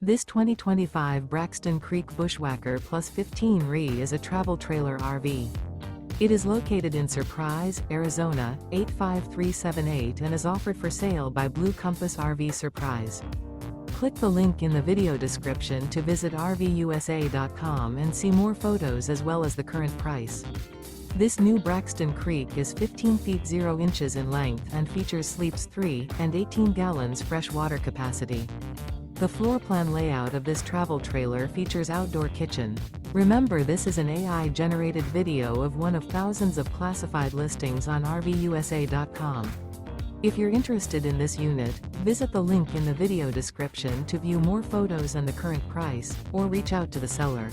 This 2025 Braxton Creek Bushwhacker Plus 15 RE is a travel trailer RV. It is located in Surprise, Arizona, 85378 and is offered for sale by Blue Compass RV Surprise. Click the link in the video description to visit RVUSA.com and see more photos as well as the current price. This new Braxton Creek is 15 feet 0 inches in length and features sleeps 3 and 18 gallons fresh water capacity. The floor plan layout of this travel trailer features outdoor kitchen. Remember, this is an AI-generated video of one of thousands of classified listings on RVUSA.com. If you're interested in this unit, visit the link in the video description to view more photos and the current price, or reach out to the seller.